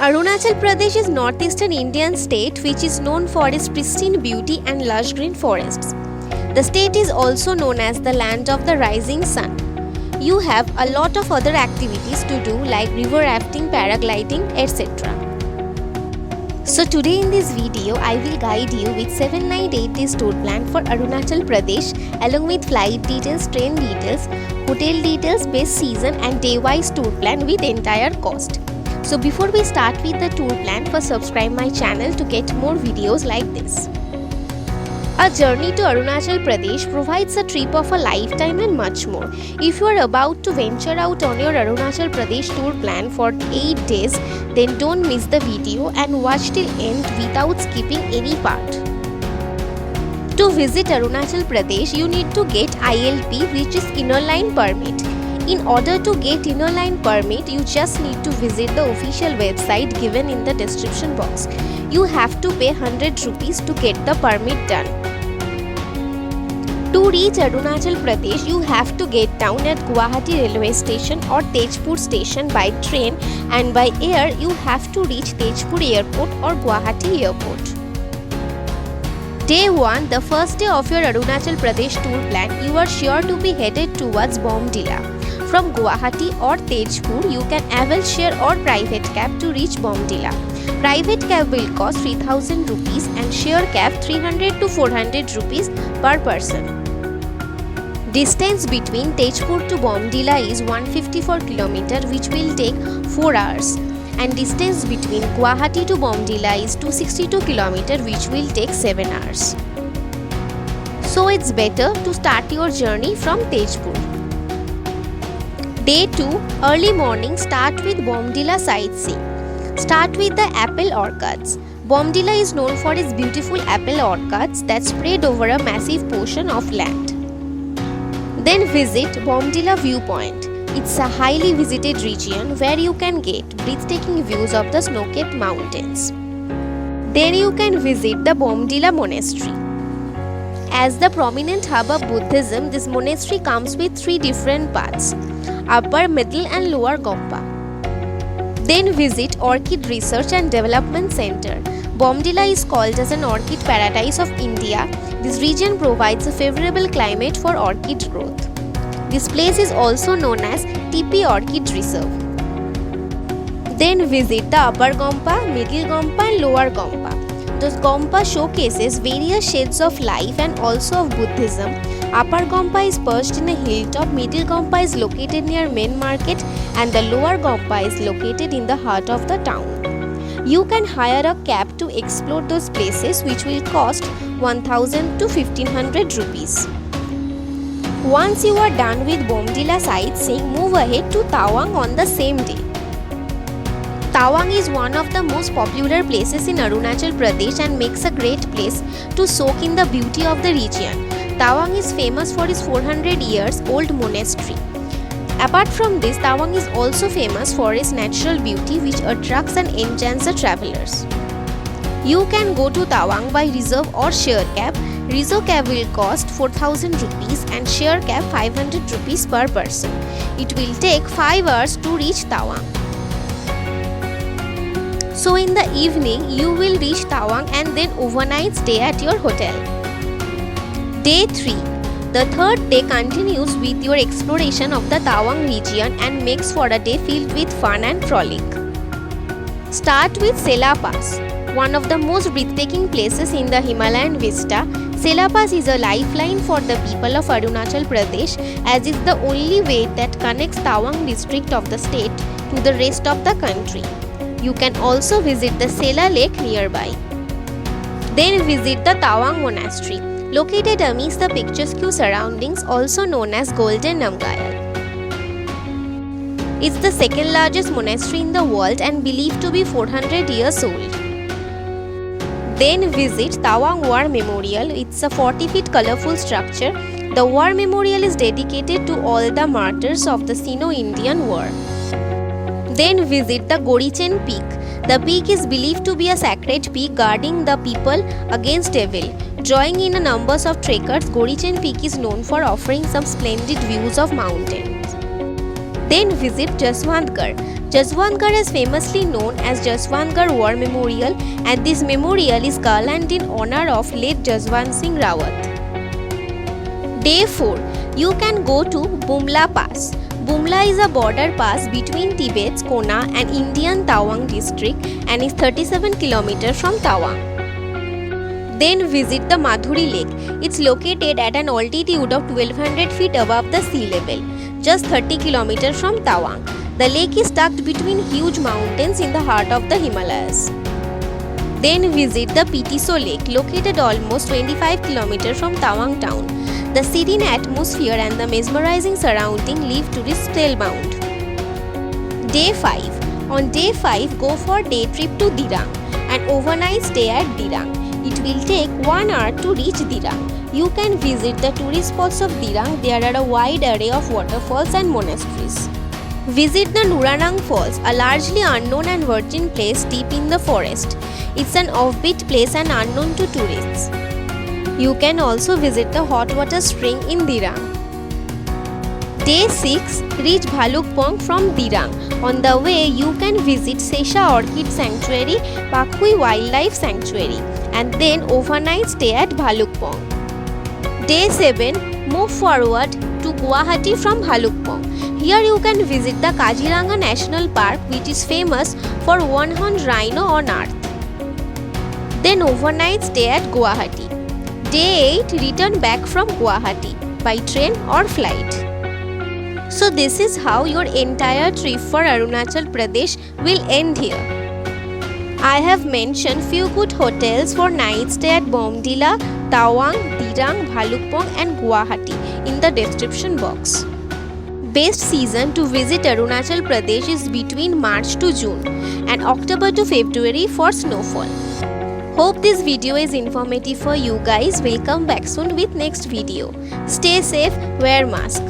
Arunachal Pradesh is northeastern Indian state which is known for its pristine beauty and lush green forests. The state is also known as the land of the rising sun. You have a lot of other activities to do like river rafting, paragliding, etc. So today in this video, I will guide you with 7 night 8 days tour plan for Arunachal Pradesh along with flight details, train details, hotel details, best season and day-wise tour plan with entire cost. So before we start with the tour plan, first subscribe my channel to get more videos like this. A journey to Arunachal Pradesh provides a trip of a lifetime and much more. If you are about to venture out on your Arunachal Pradesh tour plan for 8 days, then don't miss the video and watch till end without skipping any part. To visit Arunachal Pradesh, you need to get ILP, which is Inner Line Permit. In order to get Inner Line Permit, you just need to visit the official website given in the description box. You have to pay 100 rupees to get the permit done. To reach Arunachal Pradesh, you have to get down at Guwahati railway station or Tezpur station by train, and by air you have to reach Tezpur airport or Guwahati airport. Day 1, the first day of your Arunachal Pradesh tour plan, you are sure to be headed towards Bomdila. From Guwahati or Tezpur, you can avail share or private cab to reach Bomdila. Private cab will cost 3000 rupees and share cab 300 to 400 rupees per person. Distance between Tezpur to Bomdila is 154 km, which will take 4 hours. And distance between Guwahati to Bomdila is 262 km, which will take 7 hours. So it's better to start your journey from Tezpur. Day 2, early morning, start with Bomdila sightseeing. Start with the apple orchards. Bomdila is known for its beautiful apple orchards that spread over a massive portion of land. Then visit Bomdila Viewpoint. It's a highly visited region where you can get breathtaking views of the snow-capped mountains. Then you can visit the Bomdila Monastery. As the prominent hub of Buddhism, this monastery comes with 3 different paths: Upper, Middle and Lower Gompa. Then visit Orchid Research and Development Center. Bomdila is called as an orchid paradise of India. This region provides a favorable climate for orchid growth. This place is also known as TP Orchid Reserve. Then visit the Upper Gompa, Middle Gompa and Lower Gompa. The Gompa showcases various shades of life and also of Buddhism. Upper Gompa is perched in a hilltop, Middle Gompa is located near main market and the Lower Gompa is located in the heart of the town. You can hire a cab to explore those places, which will cost 1000 to 1500 rupees. Once you are done with Bomdila sightseeing, move ahead to Tawang on the same day. Tawang is one of the most popular places in Arunachal Pradesh and makes a great place to soak in the beauty of the region. Tawang is famous for its 400 years old monastery. Apart from this, Tawang is also famous for its natural beauty, which attracts and enchants the travelers. You can go to Tawang by reserve or share cab. Reserve cab will cost 4000 rupees and share cab 500 rupees per person. It will take 5 hours to reach Tawang. So in the evening, you will reach Tawang and then overnight stay at your hotel. Day 3. The third day continues with your exploration of the Tawang region and makes for a day filled with fun and frolic. Start with Sela Pass. One of the most breathtaking places in the Himalayan vista, Sela Pass is a lifeline for the people of Arunachal Pradesh, as it's the only way that connects Tawang district of the state to the rest of the country. You can also visit the Sela Lake nearby. Then visit the Tawang Monastery, located amidst the picturesque surroundings, also known as Golden Namgyal. It's the second largest monastery in the world and believed to be 400 years old. Then visit Tawang War Memorial. It's a 40-feet colorful structure. The War Memorial is dedicated to all the martyrs of the Sino-Indian War. Then visit the Gorichen Peak. The peak is believed to be a sacred peak guarding the people against evil. Drawing in a numbers of trekkers, Gorichen Peak is known for offering some splendid views of mountains. Then visit Jaswantgarh. Jaswantgarh is famously known as Jaswantgarh War Memorial, and this memorial is garlanded in honor of late Jaswant Singh Rawat. Day 4. You can go to Bumla Pass. Bumla is a border pass between Tibet's Kona and Indian Tawang district and is 37 km from Tawang. Then visit the Madhuri Lake. It's located at an altitude of 1200 feet above the sea level, just 30 km from Tawang. The lake is tucked between huge mountains in the heart of the Himalayas. Then visit the Pitiso Lake, located almost 25 km from Tawang town. The serene atmosphere and the mesmerizing surrounding leave tourists spellbound. Day 5. On day 5, go for day trip to Dirang, an overnight stay at Dirang. It will take 1 hour to reach Dirang. You can visit the tourist spots of Dirang. There are a wide array of waterfalls and monasteries. Visit the Nuranang Falls, a largely unknown and virgin place deep in the forest. It's an offbeat place and unknown to tourists. You can also visit the hot water spring in Dirang. Day 6. Reach Bhalukpong from Dirang. On the way, you can visit Sesha Orchid Sanctuary, Pakhui Wildlife Sanctuary, and then overnight stay at Bhalukpong. Day 7. Move forward to Guwahati from Bhalukpong. Here you can visit the Kaziranga National Park, which is famous for one-horned rhino on earth. Then overnight stay at Guwahati. Day 8. Return back from Guwahati by train or flight. So this is how your entire trip for Arunachal Pradesh will end here. I have mentioned few good hotels for night stay at Bomdila, Tawang, Dirang, Bhalukpong and Guwahati in the description box. Best season to visit Arunachal Pradesh is between March to June and October to February for snowfall. Hope this video is informative for you guys. We'll come back soon with next video. Stay safe, wear mask.